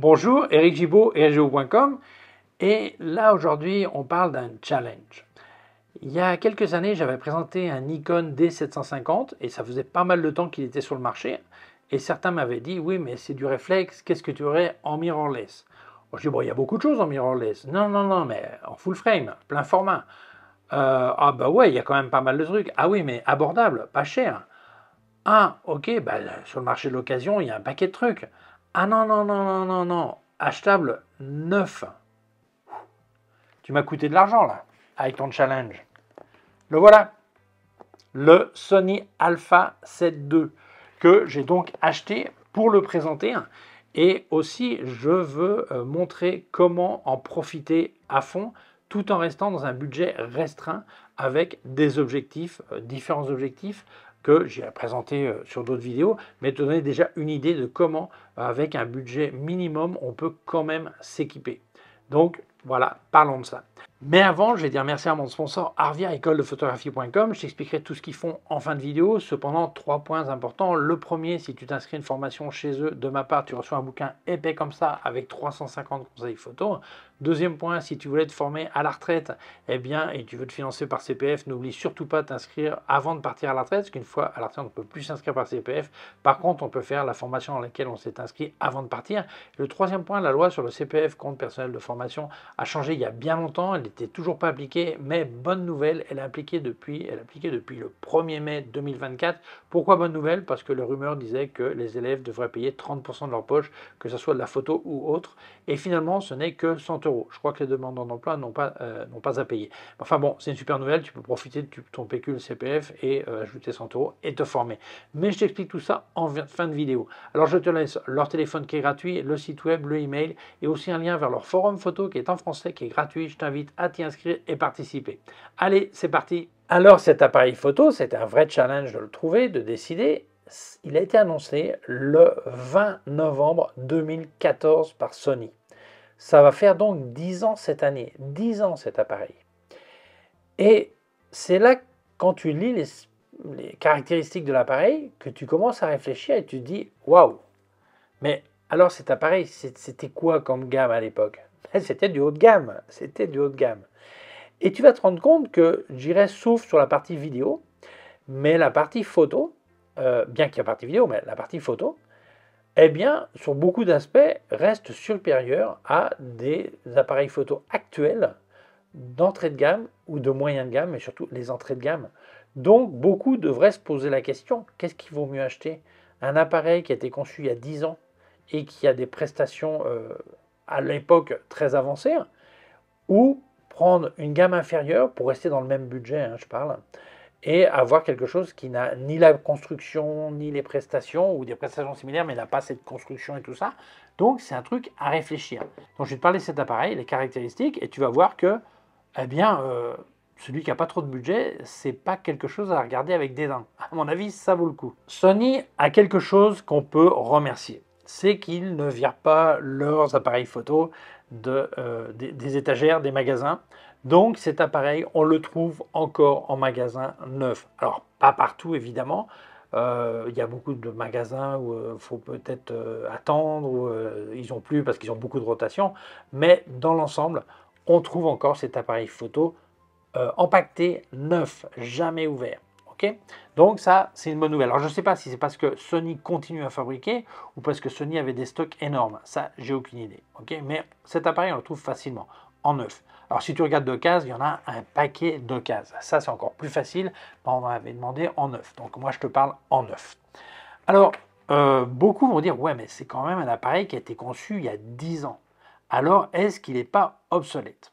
Bonjour, Eric Gibaud, ericgibaud.com, et là aujourd'hui on parle d'un challenge. Il y a quelques années j'avais présenté un Nikon D750 et ça faisait pas mal de temps qu'il était sur le marché et certains m'avaient dit oui mais c'est du réflexe, qu'est-ce que tu aurais en mirrorless? Bon, je dis bon il y a beaucoup de choses en mirrorless. Non mais en full frame, plein format. Ah bah ouais il y a quand même pas mal de trucs. Ah oui mais abordable, pas cher. Ah, ok, bah, sur le marché de l'occasion, il y a un paquet de trucs. Ah non, achetable neuf. Tu m'as coûté de l'argent là, avec ton challenge. Le voilà, le Sony Alpha 7 II, que j'ai donc acheté pour le présenter. Et aussi, je veux montrer comment en profiter à fond, tout en restant dans un budget restreint, avec des objectifs, différents objectifs, que j'ai présenté sur d'autres vidéos, mais te donner déjà une idée de comment, avec un budget minimum, on peut quand même s'équiper. Donc voilà, parlons de ça. Mais avant, je vais dire merci à mon sponsor Arvia, école-de-photographie.com. Je t'expliquerai tout ce qu'ils font en fin de vidéo. Cependant, 3 points importants. Le premier, si tu t'inscris à une formation chez eux, de ma part, tu reçois un bouquin épais comme ça avec 350 conseils photo. Deuxième point, si tu voulais te former à la retraite, eh bien, et tu veux te financer par CPF, n'oublie surtout pas de t'inscrire avant de partir à la retraite, parce qu'une fois à la retraite, on ne peut plus s'inscrire par CPF. Par contre, on peut faire la formation dans laquelle on s'est inscrit avant de partir. Le troisième point, la loi sur le CPF, compte personnel de formation, a changé il y a bien longtemps. Elle n'était toujours pas appliquée, mais bonne nouvelle, elle est appliquée depuis le 1er mai 2024. Pourquoi bonne nouvelle? Parce que les rumeurs disaient que les élèves devraient payer 30% de leur poche, que ce soit de la photo ou autre. Et finalement, ce n'est que 100 euros. Je crois que les demandeurs d'emploi n'ont pas à payer. Enfin bon, c'est une super nouvelle. Tu peux profiter de ton pécule CPF et ajouter 100 euros et te former. Mais je t'explique tout ça en fin de vidéo. Alors je te laisse leur téléphone qui est gratuit, le site web, le email et aussi un lien vers leur forum photo qui est en français, qui est gratuit. Je t'invite à t'y inscrire et participer. Allez, c'est parti. Alors cet appareil photo, c'était un vrai challenge de le trouver, de décider. Il a été annoncé le 20 novembre 2014 par Sony. Ça va faire donc 10 ans cette année, 10 ans cet appareil. Et c'est là, quand tu lis les caractéristiques de l'appareil, que tu commences à réfléchir et tu te dis « Waouh !» Mais alors cet appareil, c'était quoi comme gamme à l'époque? C'était du haut de gamme, c'était du haut de gamme. Et tu vas te rendre compte que, j'irais sauf sur la partie vidéo, mais la partie photo, bien qu'il y ait la partie vidéo, mais la partie photo, eh bien, sur beaucoup d'aspects, reste supérieur à des appareils photo actuels d'entrée de gamme ou de moyen de gamme, mais surtout les entrées de gamme. Donc, beaucoup devraient se poser la question, qu'est-ce qu'il vaut mieux acheter? Un appareil qui a été conçu il y a 10 ans et qui a des prestations à l'époque très avancées, ou prendre une gamme inférieure pour rester dans le même budget, hein, je parle, et avoir quelque chose qui n'a ni la construction, ni les prestations, ou des prestations similaires, mais n'a pas cette construction et tout ça. Donc, c'est un truc à réfléchir. Donc, je vais te parler de cet appareil, les caractéristiques, et tu vas voir que, eh bien, celui qui n'a pas trop de budget, c'est pas quelque chose à regarder avec dédain. À mon avis, ça vaut le coup. Sony a quelque chose qu'on peut remercier. C'est qu'ils ne virent pas leurs appareils photo des étagères, des magasins. Donc cet appareil, on le trouve encore en magasin neuf. Alors, pas partout évidemment. Il y a beaucoup de magasins où il faut peut-être attendre, où ils n'ont plus parce qu'ils ont beaucoup de rotation. Mais dans l'ensemble, on trouve encore cet appareil photo empaqueté neuf, jamais ouvert. Okay, donc ça, c'est une bonne nouvelle. Alors je ne sais pas si c'est parce que Sony continue à fabriquer ou parce que Sony avait des stocks énormes. Ça, j'ai aucune idée. Okay, mais cet appareil, on le trouve facilement en neuf. Alors si tu regardes d'occasion, il y en a un paquet d'occasion. Ça, c'est encore plus facile. On m'avait demandé en neuf. Donc moi, je te parle en neuf. Alors, beaucoup vont dire, ouais, mais c'est quand même un appareil qui a été conçu il y a 10 ans. Alors, est-ce qu'il n'est pas obsolète?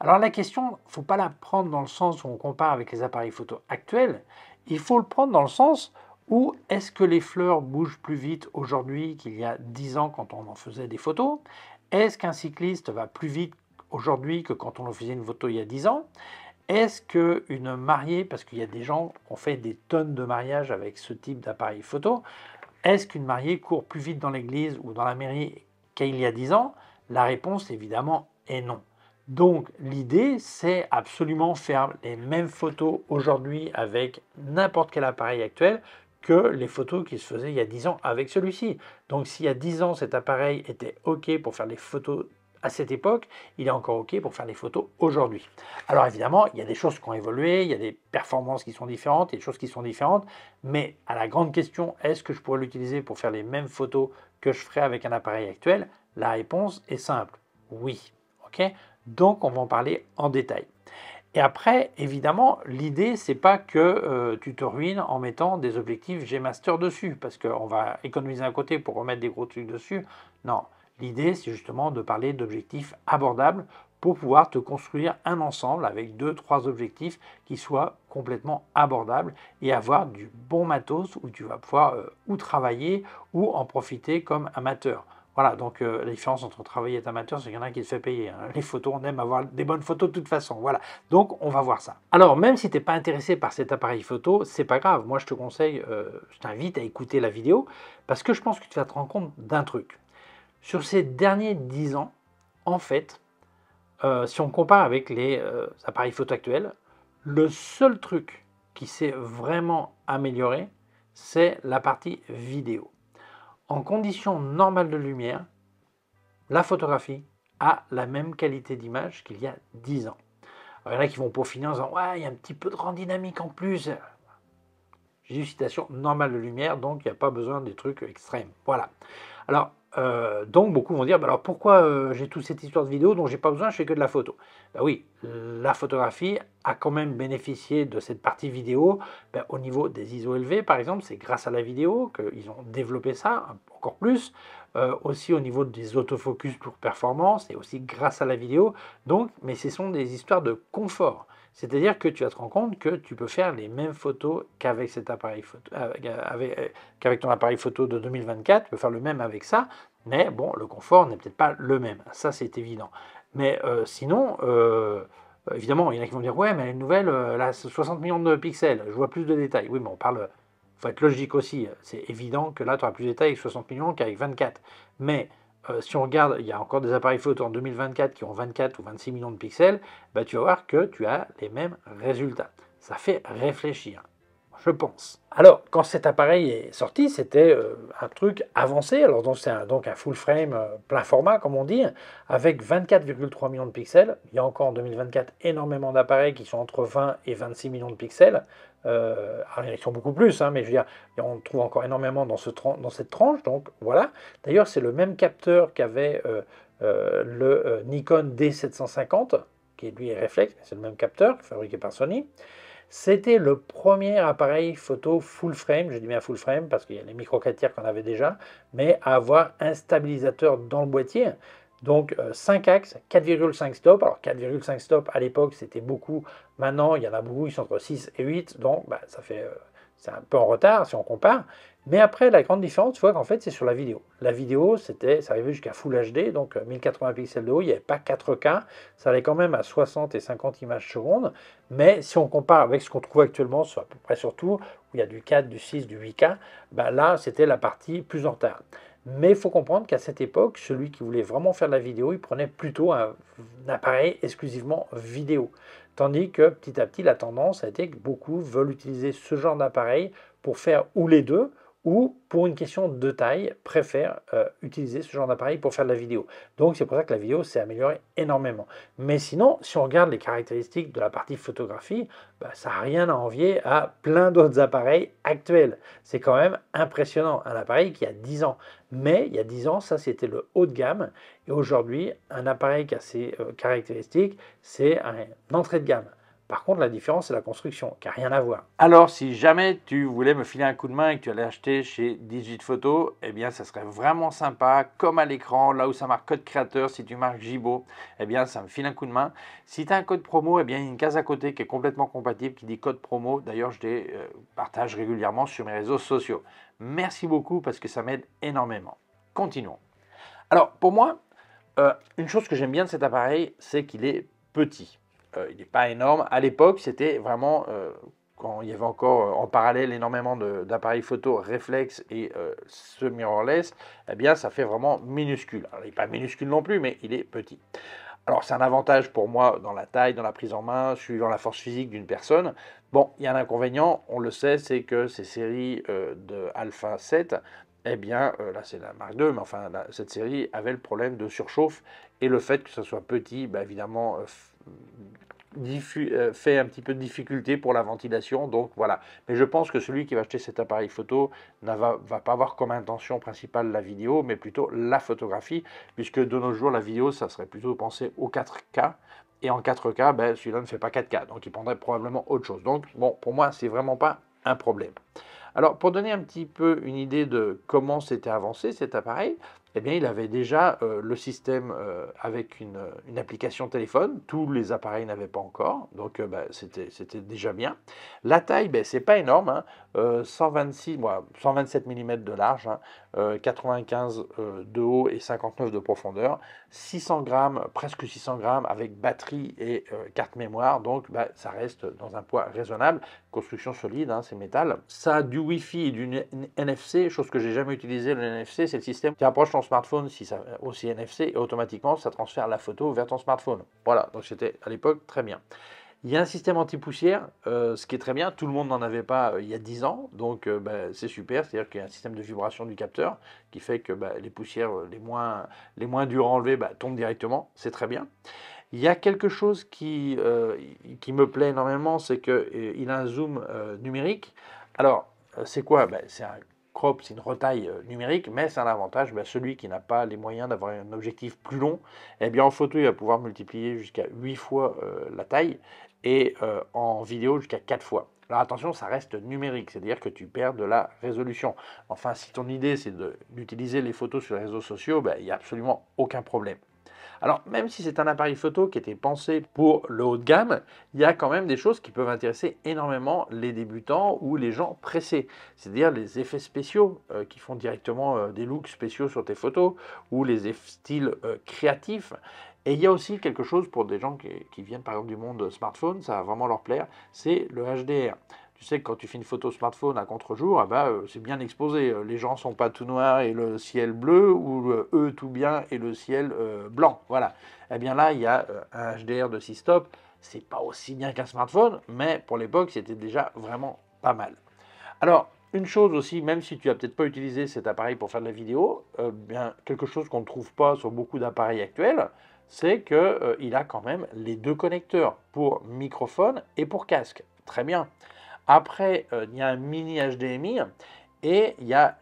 Alors la question, il ne faut pas la prendre dans le sens où on compare avec les appareils photo actuels, il faut le prendre dans le sens où est-ce que les fleurs bougent plus vite aujourd'hui qu'il y a 10 ans quand on en faisait des photos? Est-ce qu'un cycliste va plus vite aujourd'hui que quand on en faisait une photo il y a 10 ans? Est-ce qu'une mariée, parce qu'il y a des gens qui ont fait des tonnes de mariages avec ce type d'appareil photo, est-ce qu'une mariée court plus vite dans l'église ou dans la mairie qu'il y a 10 ans? La réponse évidemment est non. Donc l'idée, c'est absolument faire les mêmes photos aujourd'hui avec n'importe quel appareil actuel que les photos qui se faisaient il y a 10 ans avec celui-ci. Donc s'il y a 10 ans, cet appareil était OK pour faire les photos à cette époque, il est encore OK pour faire les photos aujourd'hui. Alors évidemment, il y a des choses qui ont évolué, il y a des performances qui sont différentes, il y a des choses qui sont différentes, mais à la grande question, est-ce que je pourrais l'utiliser pour faire les mêmes photos que je ferais avec un appareil actuel? La réponse est simple, oui. OK? Donc on va en parler en détail. Et après, évidemment, l'idée, c'est pas que tu te ruines en mettant des objectifs G-Master dessus, parce qu'on va économiser un côté pour remettre des gros trucs dessus. Non, l'idée, c'est justement de parler d'objectifs abordables pour pouvoir te construire un ensemble avec 2-3 objectifs qui soient complètement abordables et avoir du bon matos où tu vas pouvoir ou travailler ou en profiter comme amateur. Voilà, donc la différence entre travailler et être amateur, c'est qu'il y en a un qui se fait payer, hein. Les photos, on aime avoir des bonnes photos de toute façon. Voilà, donc on va voir ça. Alors, même si tu n'es pas intéressé par cet appareil photo, c'est pas grave. Moi, je te conseille, je t'invite à écouter la vidéo parce que je pense que tu vas te rendre compte d'un truc. Sur ces derniers 10 ans, en fait, si on compare avec les appareils photo actuels, le seul truc qui s'est vraiment amélioré, c'est la partie vidéo. En conditions normales de lumière, la photographie a la même qualité d'image qu'il y a 10 ans. Alors, il y en a qui vont peaufiner en disant « Ouais, il y a un petit peu de rend dynamique en plus ». J'ai une citation normale de lumière, donc il n'y a pas besoin des trucs extrêmes. Voilà. Alors, donc beaucoup vont dire bah alors pourquoi j'ai toute cette histoire de vidéo dont j'ai pas besoin, je fais que de la photo. Ben oui, la photographie a quand même bénéficié de cette partie vidéo au niveau des ISO élevés, par exemple, c'est grâce à la vidéo qu'ils ont développé ça encore plus. Aussi au niveau des autofocus pour performance et aussi grâce à la vidéo. Donc, mais ce sont des histoires de confort. C'est-à-dire que tu vas te rendre compte que tu peux faire les mêmes photos qu'avec cet appareil photo, qu'avec ton appareil photo de 2024, tu peux faire le même avec ça, mais bon, le confort n'est peut-être pas le même, ça c'est évident. Mais sinon, évidemment, il y en a qui vont dire, ouais, mais une nouvelle, là, 60 millions de pixels, je vois plus de détails. Oui, mais on parle, il faut être logique aussi, c'est évident que là, tu auras plus de détails avec 60 millions qu'avec 24. Mais si on regarde, il y a encore des appareils photo en 2024 qui ont 24 ou 26 millions de pixels, bah, tu vas voir que tu as les mêmes résultats. Ça fait réfléchir, je pense. Alors, quand cet appareil est sorti, c'était un truc avancé. Alors, c'est donc un full frame plein format, comme on dit, avec 24,3 millions de pixels. Il y a encore en 2024 énormément d'appareils qui sont entre 20 et 26 millions de pixels. Alors, ils sont beaucoup plus, hein, mais je veux dire, on trouve encore énormément dans cette tranche. Donc, voilà. D'ailleurs, c'est le même capteur qu'avait le Nikon D750, qui lui est réflexe, c'est le même capteur fabriqué par Sony. C'était le premier appareil photo full frame, je dis bien full frame parce qu'il y a les micro 4 tiers qu'on avait déjà, mais à avoir un stabilisateur dans le boîtier. Donc 5 axes, 4,5 stops. Alors 4,5 stops à l'époque c'était beaucoup, maintenant il y en a beaucoup, ils sont entre 6 et 8, donc ça fait, c'est un peu en retard si on compare. Mais après, la grande différence, tu vois qu'en fait, c'est sur la vidéo. La vidéo, ça arrivait jusqu'à Full HD, donc 1080 pixels de haut, il n'y avait pas 4K, ça allait quand même à 60 et 50 images secondes. Mais si on compare avec ce qu'on trouve actuellement, à peu près surtout, où il y a du 4, du 6, du 8K, là, c'était la partie plus en retard. Mais il faut comprendre qu'à cette époque, celui qui voulait vraiment faire de la vidéo, il prenait plutôt un appareil exclusivement vidéo. Tandis que petit à petit, la tendance a été que beaucoup veulent utiliser ce genre d'appareil pour faire ou les deux, ou pour une question de taille, préfèrent utiliser ce genre d'appareil pour faire de la vidéo. Donc c'est pour ça que la vidéo s'est améliorée énormément. Mais sinon, si on regarde les caractéristiques de la partie photographie, ça n'a rien à envier à plein d'autres appareils actuels. C'est quand même impressionnant, un appareil qui a 10 ans. Mais il y a 10 ans, ça c'était le haut de gamme. Et aujourd'hui, un appareil qui a ces caractéristiques, c'est une entrée de gamme. Par contre, la différence, c'est la construction, qui n'a rien à voir. Alors, si jamais tu voulais me filer un coup de main et que tu allais acheter chez Digiphoto, eh bien, ça serait vraiment sympa, comme à l'écran, là où ça marque code créateur, si tu marques Gibo, eh bien, ça me file un coup de main. Si tu as un code promo, eh bien, il y a une case à côté qui est complètement compatible, qui dit code promo. D'ailleurs, je les partage régulièrement sur mes réseaux sociaux. Merci beaucoup parce que ça m'aide énormément. Continuons. Alors, pour moi, une chose que j'aime bien de cet appareil, c'est qu'il est petit. Il n'est pas énorme. À l'époque, c'était vraiment, quand il y avait encore en parallèle énormément d'appareils photo réflex et ce mirrorless, eh bien, ça fait vraiment minuscule. Alors, il n'est pas minuscule non plus, mais il est petit. Alors c'est un avantage pour moi dans la taille, dans la prise en main, suivant la force physique d'une personne. Bon, il y a un inconvénient, on le sait, c'est que ces séries de Alpha 7, eh bien, là c'est la Mark II, mais enfin cette série avait le problème de surchauffe et le fait que ce soit petit, bah, évidemment, fait un petit peu de difficulté pour la ventilation, donc voilà. Mais je pense que celui qui va acheter cet appareil photo va pas avoir comme intention principale la vidéo, mais plutôt la photographie, puisque de nos jours, la vidéo, ça serait plutôt penser au 4K, et en 4K, ben, celui-là ne fait pas 4K, donc il prendrait probablement autre chose. Donc bon, pour moi, c'est vraiment pas un problème. Alors, pour donner un petit peu une idée de comment s'était avancé cet appareil, eh bien, il avait déjà le système avec une application téléphone. Tous les appareils n'avaient pas encore, donc bah, c'était déjà bien. La taille, ben, c'est pas énorme, hein, 126, 127 mm de large, hein, 95 de haut et 59 de profondeur, 600 grammes, presque 600 grammes avec batterie et carte mémoire, donc bah, ça reste dans un poids raisonnable. Construction solide, hein, c'est métal. Ça a du Wi-Fi et du NFC, chose que j'ai jamais utilisé. Le NFC, c'est le système qui approche ton smartphone si ça aussi NFC et automatiquement ça transfère la photo vers ton smartphone. Voilà, donc c'était à l'époque très bien. Il y a un système anti-poussière, ce qui est très bien. Tout le monde n'en avait pas il y a 10 ans, donc bah, c'est super. C'est-à-dire qu'il y a un système de vibration du capteur qui fait que bah, les poussières les moins dures à enlever bah, tombent directement. C'est très bien. Il y a quelque chose qui me plaît énormément, c'est qu'il a un zoom numérique. Alors, c'est quoi? Ben, c'est un crop, c'est une retaille numérique, mais c'est un avantage. Ben, celui qui n'a pas les moyens d'avoir un objectif plus long, eh bien, en photo, il va pouvoir multiplier jusqu'à 8 fois la taille et en vidéo jusqu'à 4 fois. Alors attention, ça reste numérique, c'est-à-dire que tu perds de la résolution. Enfin, si ton idée c'est d'utiliser les photos sur les réseaux sociaux, ben, il n'y a absolument aucun problème. Alors, même si c'est un appareil photo qui était pensé pour le haut de gamme, il y a quand même des choses qui peuvent intéresser énormément les débutants ou les gens pressés. C'est-à-dire les effets spéciaux qui font directement des looks spéciaux sur tes photos ou les styles créatifs. Et il y a aussi quelque chose pour des gens qui viennent par exemple du monde smartphone, ça va vraiment leur plaire, c'est le HDR. Tu sais que quand tu fais une photo smartphone à contre-jour, ah bah, c'est bien exposé. Les gens ne sont pas tout noirs et le ciel bleu, ou eux tout bien et le ciel blanc. Voilà. Eh bien là, il y a un HDR de 6 stop. C'est pas aussi bien qu'un smartphone, mais pour l'époque, c'était déjà vraiment pas mal. Alors, une chose aussi, même si tu n'as peut-être pas utilisé cet appareil pour faire de la vidéo, bien, quelque chose qu'on ne trouve pas sur beaucoup d'appareils actuels, c'est qu'il a quand même les deux connecteurs pour microphone et pour casque. Très bien. Après, il y a un mini HDMI et il y a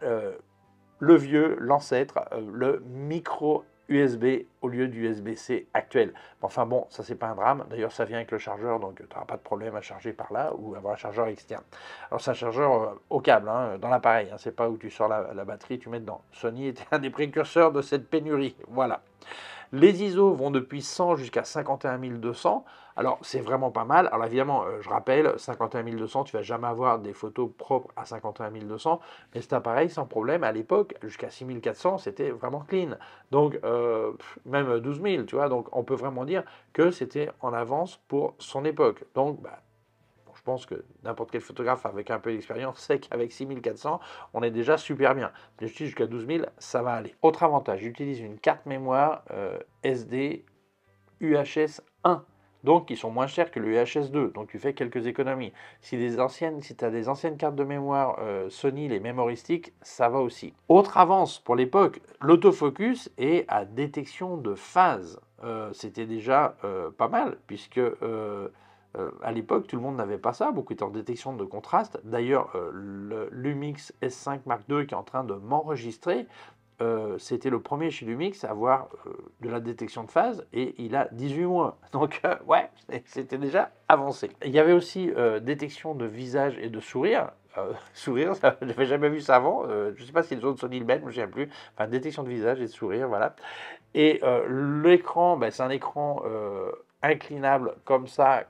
le vieux, l'ancêtre, le micro USB au lieu du USB-C actuel. Enfin bon, ça c'est pas un drame. D'ailleurs, ça vient avec le chargeur, donc tu n'auras pas de problème à charger par là ou avoir un chargeur externe. Alors c'est un chargeur au câble, hein, dans l'appareil. Hein, c'est pas où tu sors la batterie, tu mets dedans. Sony était un des précurseurs de cette pénurie. Voilà. Les ISO vont depuis 100 jusqu'à 51 200. Alors, c'est vraiment pas mal. Alors, évidemment, je rappelle, 51 200, tu vas jamais avoir des photos propres à 51 200. Mais c'est appareil, sans problème. À l'époque, jusqu'à 6400, c'était vraiment clean. Donc, même 12 000, tu vois. Donc, on peut vraiment dire que c'était en avance pour son époque. Donc, bah, je pense que n'importe quel photographe avec un peu d'expérience sait qu'avec 6400, on est déjà super bien. Mais je dis jusqu'à 12 000, ça va aller. Autre avantage, j'utilise une carte mémoire SD UHS 1. Donc, ils sont moins chers que le UHS 2. Donc, tu fais quelques économies. Si tu as des anciennes cartes de mémoire Sony, les mémoristiques, ça va aussi. Autre avance pour l'époque, l'autofocus et à détection de phase. C'était déjà pas mal, puisque à l'époque, tout le monde n'avait pas ça, beaucoup étaient en détection de contraste. D'ailleurs, le Lumix S5 Mark II qui est en train de m'enregistrer, c'était le premier chez Lumix à avoir de la détection de phase et il a 18 mois. Donc, ouais, c'était déjà avancé. Il y avait aussi détection de visage et de sourire. Sourire, je n'avais jamais vu ça avant. Je ne sais pas si les autres Sony le mettent, je ne sais plus. Enfin, détection de visage et de sourire, voilà. Et l'écran, ben, c'est un écran inclinable comme ça,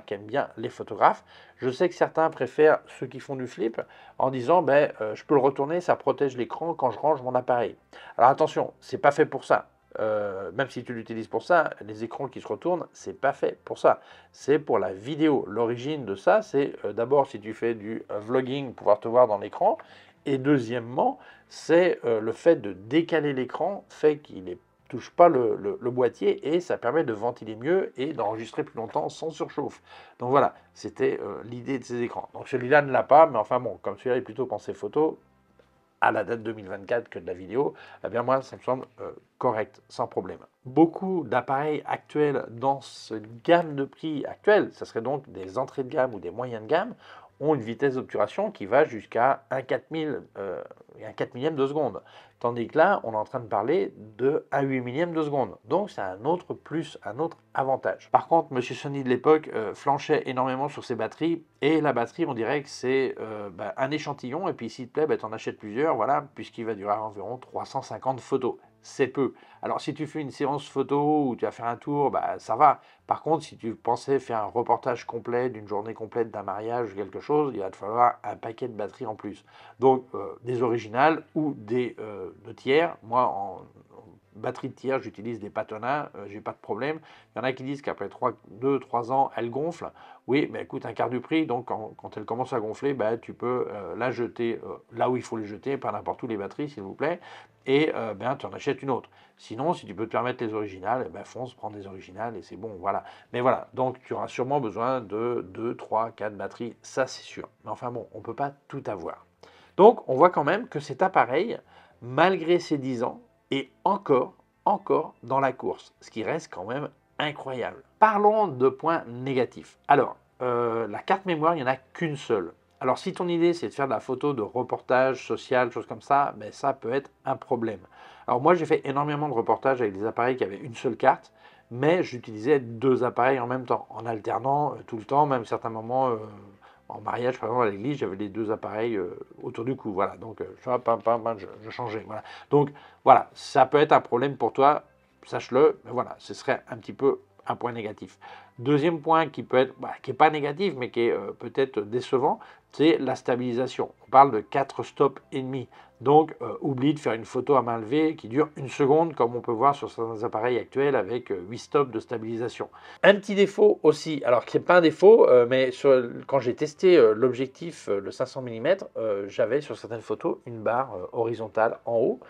qui aime bien les photographes. Je sais que certains préfèrent ceux qui font du flip en disant ben, je peux le retourner, ça protège l'écran quand je range mon appareil. Alors attention, c'est pas fait pour ça. Même si tu l'utilises pour ça, les écrans qui se retournent, c'est pas fait pour ça. C'est pour la vidéo. L'origine de ça, c'est d'abord si tu fais du vlogging, pouvoir te voir dans l'écran. Et deuxièmement, c'est le fait de décaler l'écran fait qu'il est touche pas le boîtier et ça permet de ventiler mieux et d'enregistrer plus longtemps sans surchauffe. Donc voilà, c'était l'idée de ces écrans. Donc celui-là ne l'a pas, mais enfin bon, comme celui-là est plutôt pensé photo, à la date 2024 que de la vidéo, eh bien moi ça me semble correct, sans problème. Beaucoup d'appareils actuels dans cette gamme de prix actuelle, ça serait donc des entrées de gamme ou des moyens de gamme, ont une vitesse d'obturation qui va jusqu'à un 4000 et un 4 millième de seconde. Tandis que là, on est en train de parler de 1 8 millième de seconde. Donc c'est un autre plus, un autre avantage. Par contre, Monsieur Sony de l'époque flanchait énormément sur ses batteries. Et la batterie, on dirait que c'est un échantillon. Et puis s'il te plaît, tu en achètes plusieurs, voilà, puisqu'il va durer environ 350 photos. C'est peu. Alors si tu fais une séance photo ou tu vas faire un tour, ça va. Par contre, si tu pensais faire un reportage complet d'une journée complète d'un mariage ou quelque chose, il va te falloir un paquet de batteries en plus. Donc des originales ou des de tiers. Moi, en batterie de tiers, j'utilise des Patona, j'ai pas de problème. Il y en a qui disent qu'après 2-3 ans, elles gonflent. Oui, mais écoute, un quart du prix, donc quand elles commencent à gonfler, tu peux la jeter là où il faut les jeter, pas n'importe où les batteries, s'il vous plaît, et tu en achètes une autre. Sinon, si tu peux te permettre les originales, fonce, prends des originales et c'est bon, voilà. Mais voilà, donc tu auras sûrement besoin de 2, 3, 4 batteries, ça c'est sûr. Mais enfin bon, on ne peut pas tout avoir. Donc, on voit quand même que cet appareil, malgré ses 10 ans, est encore dans la course, ce qui reste quand même incroyable. Parlons de points négatifs. Alors, la carte mémoire, il n'y en a qu'une seule. Alors, si ton idée, c'est de faire de la photo de reportage social, choses comme ça, ça peut être un problème. Alors, moi, j'ai fait énormément de reportages avec des appareils qui avaient une seule carte, mais j'utilisais 2 appareils en même temps, en alternant tout le temps, même certains moments en mariage, par exemple, à l'église, j'avais les 2 appareils autour du cou. Voilà, donc je changeais. Voilà. Donc voilà, ça peut être un problème pour toi, sache-le, mais voilà, ce serait un petit peu un point négatif. Deuxième point qui peut être, qui n'est pas négatif, mais qui est peut-être décevant, c'est la stabilisation. On parle de 4 stops et demi. Donc, oublie de faire une photo à main levée qui dure 1 seconde, comme on peut voir sur certains appareils actuels avec 8 stops de stabilisation. Un petit défaut aussi, alors qui n'est pas un défaut, mais quand j'ai testé l'objectif, le 500 mm, j'avais sur certaines photos une barre horizontale en haut.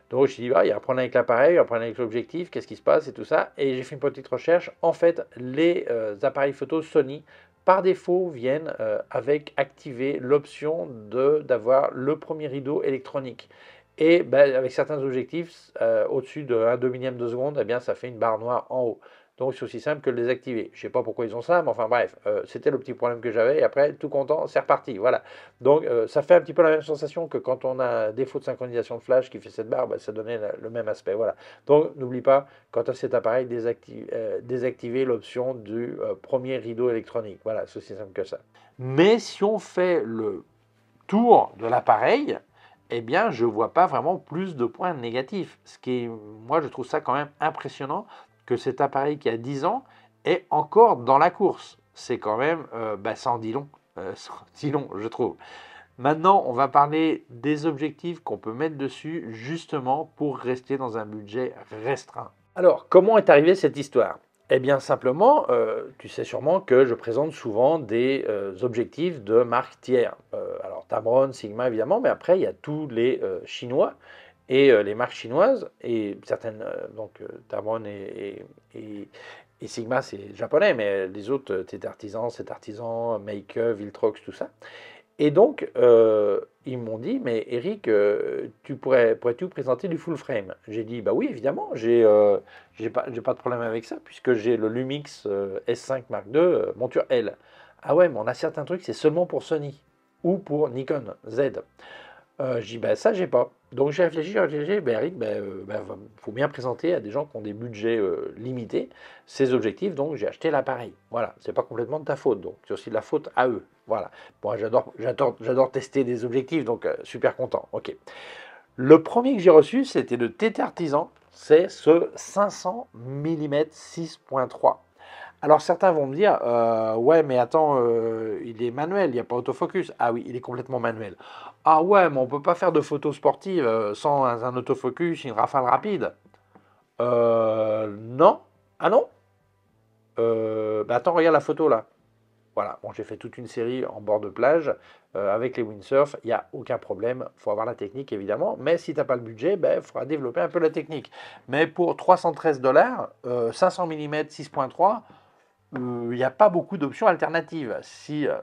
Donc je me suis dit, il y a un problème avec l'appareil, un problème avec l'objectif, qu'est-ce qui se passe et tout ça. Et j'ai fait une petite recherche. En fait, les appareils photo Sony, par défaut, viennent avec activer l'option d'avoir le premier rideau électronique. Et avec certains objectifs, au-dessus de 1/2 millième de seconde, ça fait une barre noire en haut. Donc c'est aussi simple que de les activer. Je ne sais pas pourquoi ils ont ça, mais enfin bref, c'était le petit problème que j'avais. Et après, tout content, c'est reparti. Voilà. Donc ça fait un petit peu la même sensation que quand on a un défaut de synchronisation de flash qui fait cette barre, ça donnait le même aspect. Voilà. Donc n'oublie pas, quand tu as cet appareil, désactiver l'option du premier rideau électronique. Voilà, c'est aussi simple que ça. Mais si on fait le tour de l'appareil, je ne vois pas vraiment plus de points négatifs. Ce qui est, moi, je trouve ça quand même impressionnant que cet appareil qui a 10 ans est encore dans la course. C'est quand même, ça en dit long, je trouve. Maintenant, on va parler des objectifs qu'on peut mettre dessus justement pour rester dans un budget restreint. Alors, comment est arrivée cette histoire? Simplement, tu sais sûrement que je présente souvent des objectifs de marques tiers. Alors, Tamron, Sigma évidemment, mais après, il y a tous les chinois et les marques chinoises, et certaines, Tamron et Sigma, c'est japonais, mais les autres, c'est artisan, Make, Viltrox, tout ça. Et donc, ils m'ont dit, mais Eric, pourrais-tu présenter du full frame? J'ai dit, bah oui, évidemment, j'ai pas de problème avec ça, puisque j'ai le Lumix S5 Mark II monture L. Ah ouais, mais on a certains trucs, c'est seulement pour Sony ou pour Nikon Z. Je dis, ça, j'ai pas. Donc j'ai réfléchi, Eric, faut bien présenter à des gens qui ont des budgets limités ces objectifs, donc j'ai acheté l'appareil. Voilà, c'est pas complètement de ta faute, donc c'est aussi de la faute à eux. Voilà. Moi, j'adore tester des objectifs, donc super content. Ok. Le premier que j'ai reçu, c'était de TT Artisan, c'est ce 500 mm 6.3. Alors certains vont me dire, ouais mais attends, il est manuel, il n'y a pas autofocus. Ah oui, il est complètement manuel. Ah ouais, mais on ne peut pas faire de photos sportives sans un autofocus, une rafale rapide. Non. Ah non. Attends, regarde la photo là. Voilà, bon, j'ai fait toute une série en bord de plage avec les windsurf, il n'y a aucun problème, il faut avoir la technique évidemment, mais si tu n'as pas le budget, ben, il faudra développer un peu la technique. Mais pour 313 $, 500 mm 6.3, il n'y a pas beaucoup d'options alternatives.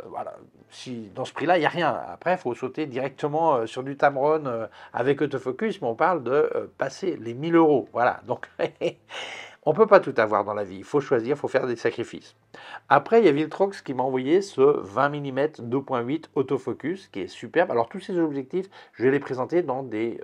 Voilà, si dans ce prix-là, il n'y a rien. Après, il faut sauter directement sur du Tamron avec autofocus, mais on parle de passer les 1000 euros. Voilà, donc on ne peut pas tout avoir dans la vie. Il faut choisir, il faut faire des sacrifices. Après, il y a Viltrox qui m'a envoyé ce 20 mm 2.8 autofocus qui est superbe. Alors, tous ces objectifs, je vais les présenter dans des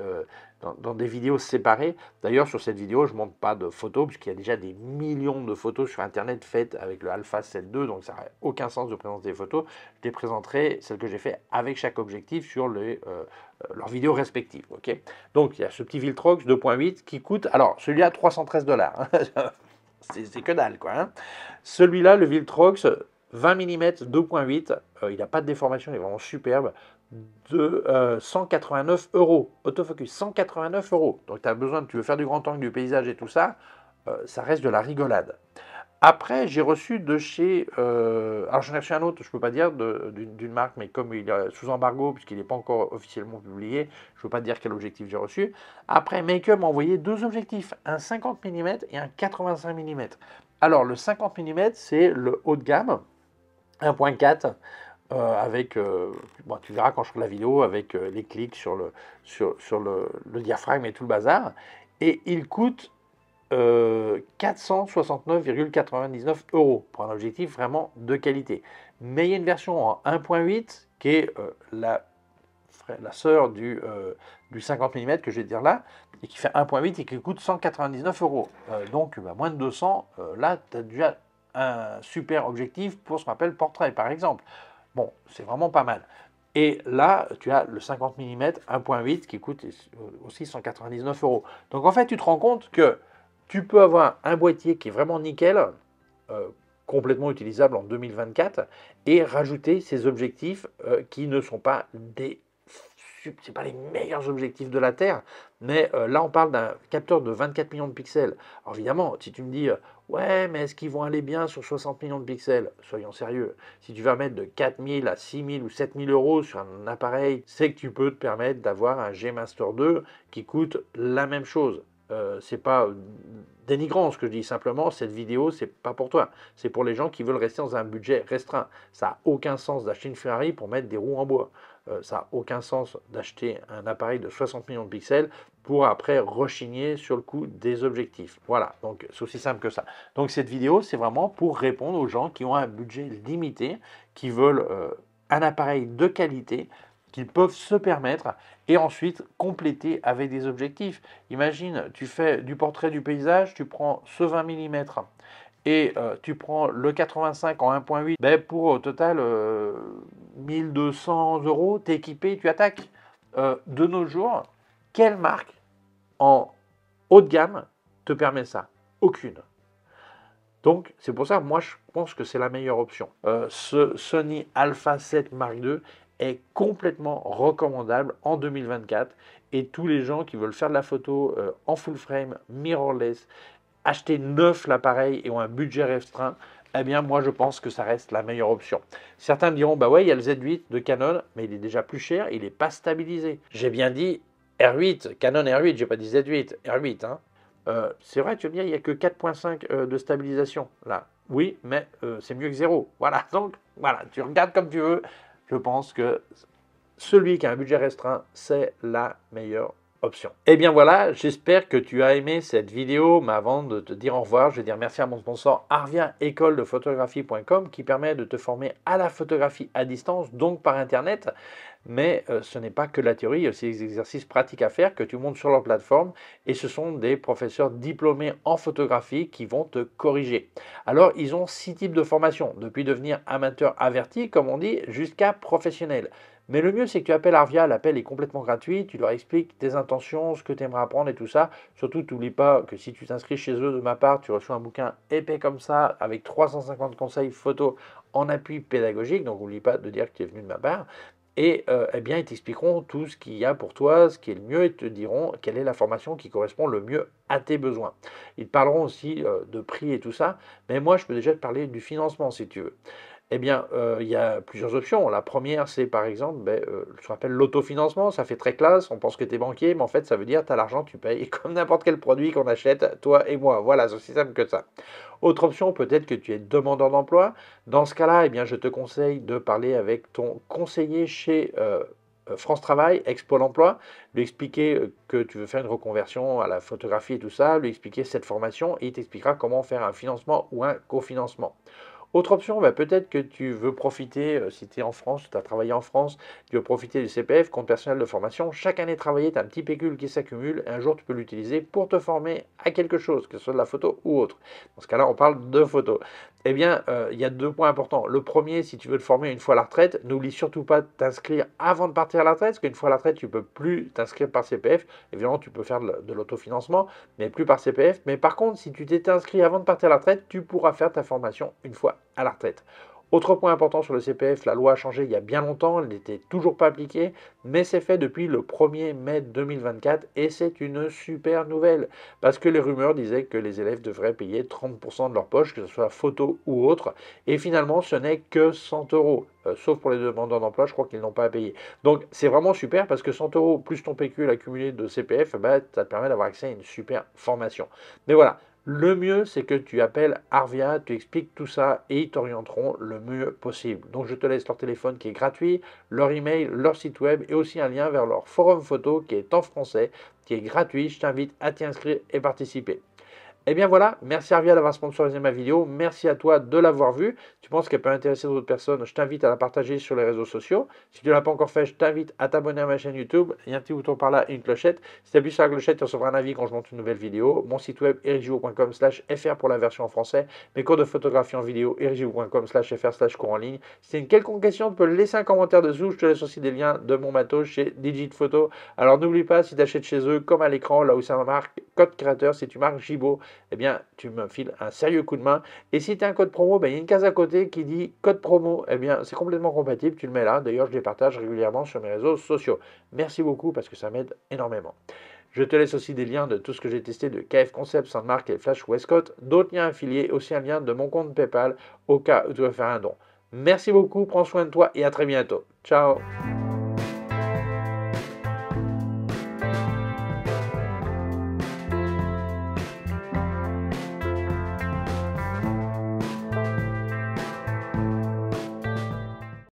vidéos séparées. D'ailleurs, sur cette vidéo, je ne montre pas de photos, puisqu'il y a déjà des millions de photos sur Internet faites avec le Alpha 7 II, donc ça n'a aucun sens de présenter des photos. Je les présenterai, celles que j'ai fait avec chaque objectif, sur leurs vidéos respectives. Okay, donc, il y a ce petit Viltrox 2.8 qui coûte, alors, celui-là, 313 $. C'est que dalle, quoi. Hein. Celui-là, le Viltrox, 20 mm 2.8, il n'a pas de déformation, il est vraiment superbe, de 189 euros. Autofocus, 189 euros. Donc, tu veux faire du grand angle, du paysage et tout ça, ça reste de la rigolade. Après, j'ai reçu de chez... alors, j'en ai reçu un autre, je ne peux pas dire, d'une marque, mais comme il est sous embargo, puisqu'il n'est pas encore officiellement publié, je ne peux pas dire quel objectif j'ai reçu. Après, Makeup m'a envoyé deux objectifs, un 50 mm et un 85 mm. Alors, le 50 mm, c'est le haut de gamme, 1.4, avec... bon, tu verras quand je ferai la vidéo, avec les clics sur le diaphragme et tout le bazar. Et il coûte 469,99 euros pour un objectif vraiment de qualité. Mais il y a une version en 1.8 qui est la sœur du 50 mm que je vais te dire là, et qui fait 1.8 et qui coûte 199 euros. Donc moins de 200, là tu as déjà un super objectif pour ce qu'on appelle portrait par exemple. Bon, c'est vraiment pas mal. Et là, tu as le 50 mm 1.8 qui coûte aussi 199 euros. Donc en fait, tu te rends compte que tu peux avoir un boîtier qui est vraiment nickel, complètement utilisable en 2024, et rajouter ces objectifs qui ne sont pas c'est pas les meilleurs objectifs de la Terre, mais là on parle d'un capteur de 24 millions de pixels. Alors évidemment, si tu me dis, ouais, mais est-ce qu'ils vont aller bien sur 60 millions de pixels? Soyons sérieux. Si tu vas mettre de 4000 à 6000 ou 7000 euros sur un appareil, c'est que tu peux te permettre d'avoir un G Master 2 qui coûte la même chose. C'est pas dénigrant ce que je dis, simplement cette vidéo c'est pas pour toi, c'est pour les gens qui veulent rester dans un budget restreint. Ça n'a aucun sens d'acheter une Ferrari pour mettre des roues en bois, ça n'a aucun sens d'acheter un appareil de 60 millions de pixels pour après rechigner sur le coût des objectifs. Voilà, donc c'est aussi simple que ça. Donc cette vidéo c'est vraiment pour répondre aux gens qui ont un budget limité, qui veulent un appareil de qualité, qu'ils peuvent se permettre et ensuite compléter avec des objectifs. Imagine, tu fais du portrait du paysage, tu prends ce 20 mm et tu prends le 85 en 1.8, ben pour au total 1200 euros, t'es équipé, tu attaques. De nos jours, quelle marque en haut de gamme te permet ça? Aucune. Donc, c'est pour ça que moi, je pense que c'est la meilleure option. Ce Sony Alpha 7 Mark II est complètement recommandable en 2024 et tous les gens qui veulent faire de la photo en full frame, mirrorless, acheter neuf l'appareil et ont un budget restreint, eh bien moi je pense que ça reste la meilleure option. Certains me diront, bah ouais, il y a le Z8 de Canon, mais il est déjà plus cher, il n'est pas stabilisé. J'ai bien dit R8, Canon R8, j'ai pas dit Z8, R8, hein. C'est vrai, tu vas me dire, il n'y a que 4.5 de stabilisation là. Oui, mais c'est mieux que zéro. Voilà, donc voilà, tu regardes comme tu veux. Je pense que celui qui a un budget restreint, c'est la meilleure option. Et bien voilà, j'espère que tu as aimé cette vidéo, mais avant de te dire au revoir, je vais dire merci à mon sponsor Arvia École de Photographie.com qui permet de te former à la photographie à distance, donc par internet. Mais ce n'est pas que la théorie, il y a aussi des exercices pratiques à faire que tu montes sur leur plateforme et ce sont des professeurs diplômés en photographie qui vont te corriger. Alors ils ont 6 types de formation, depuis devenir amateur averti comme on dit, jusqu'à professionnel. Mais le mieux c'est que tu appelles Arvia, l'appel est complètement gratuit, tu leur expliques tes intentions, ce que tu aimerais apprendre et tout ça. Surtout n'oublie pas que si tu t'inscris chez eux de ma part, tu reçois un bouquin épais comme ça avec 350 conseils photos en appui pédagogique, donc n'oublie pas de dire que tu es venu de ma part. Et eh bien, ils t'expliqueront tout ce qu'il y a pour toi, ce qui est le mieux, et te diront quelle est la formation qui correspond le mieux à tes besoins. Ils te parleront aussi de prix et tout ça, mais moi, je peux déjà te parler du financement si tu veux. Eh bien, il y a plusieurs options. La première, c'est par exemple, ce qu'on appelle l'autofinancement. Ça fait très classe. On pense que tu es banquier, mais en fait, ça veut dire tu as l'argent, tu payes comme n'importe quel produit qu'on achète, toi et moi. Voilà, c'est aussi simple que ça. Autre option, peut-être que tu es demandeur d'emploi. Dans ce cas-là, eh bien, je te conseille de parler avec ton conseiller chez France Travail, ex-Pôle emploi, lui expliquer que tu veux faire une reconversion à la photographie et tout ça, lui expliquer cette formation et il t'expliquera comment faire un financement ou un cofinancement. Autre option, bah, peut-être que tu veux profiter, si tu es en France, tu as travaillé en France, tu veux profiter du CPF, compte personnel de formation. Chaque année travaillée, tu as un petit pécule qui s'accumule et un jour tu peux l'utiliser pour te former à quelque chose, que ce soit de la photo ou autre. Dans ce cas-là, on parle de photo. Eh bien, il y a deux points importants. Le premier, si tu veux te former une fois à la retraite, n'oublie surtout pas de t'inscrire avant de partir à la retraite, parce qu'une fois à la retraite, tu ne peux plus t'inscrire par CPF. Évidemment, tu peux faire de l'autofinancement, mais plus par CPF. Mais par contre, si tu t'étais inscrit avant de partir à la retraite, tu pourras faire ta formation une fois à la retraite. Autre point important sur le CPF, la loi a changé il y a bien longtemps, elle n'était toujours pas appliquée, mais c'est fait depuis le 1er mai 2024 et c'est une super nouvelle parce que les rumeurs disaient que les élèves devraient payer 30% de leur poche, que ce soit photo ou autre, et finalement ce n'est que 100 euros. Sauf pour les demandeurs d'emploi, je crois qu'ils n'ont pas à payer. Donc c'est vraiment super parce que 100 euros plus ton pécule accumulé de CPF, bah, ça te permet d'avoir accès à une super formation. Mais voilà, le mieux, c'est que tu appelles Arvia, tu expliques tout ça et ils t'orienteront le mieux possible. Donc je te laisse leur téléphone qui est gratuit, leur email, leur site web et aussi un lien vers leur forum photo qui est en français, qui est gratuit. Je t'invite à t'y inscrire et participer. Et bien voilà, merci Arvia d'avoir sponsorisé ma vidéo, merci à toi de l'avoir vue. Si tu penses qu'elle peut intéresser d'autres personnes, je t'invite à la partager sur les réseaux sociaux. Si tu ne l'as pas encore fait, je t'invite à t'abonner à ma chaîne YouTube. Il y a un petit bouton par là et une clochette. Si tu appuies sur la clochette, tu recevras un avis quand je monte une nouvelle vidéo. Mon site web ericgiraud.com/fr pour la version en français. Mes cours de photographie en vidéo ericgiraud.com/fr/cours en ligne. Si tu as une quelconque question, tu peux laisser un commentaire dessous. Je te laisse aussi des liens de mon matos chez Digit Photo. Alors n'oublie pas, si tu achètes chez eux, comme à l'écran, là où ça marque code créateur, si tu marques Gibo, eh bien, tu me files un sérieux coup de main. Et si tu as un code promo, il y a une case à côté qui dit code promo. Eh bien, c'est complètement compatible, tu le mets là. D'ailleurs, je les partage régulièrement sur mes réseaux sociaux. Merci beaucoup parce que ça m'aide énormément. Je te laisse aussi des liens de tout ce que j'ai testé de KF Concept, Sandmark et Flash Westcott. D'autres liens affiliés, aussi un lien de mon compte PayPal au cas où tu veux faire un don. Merci beaucoup, prends soin de toi et à très bientôt. Ciao.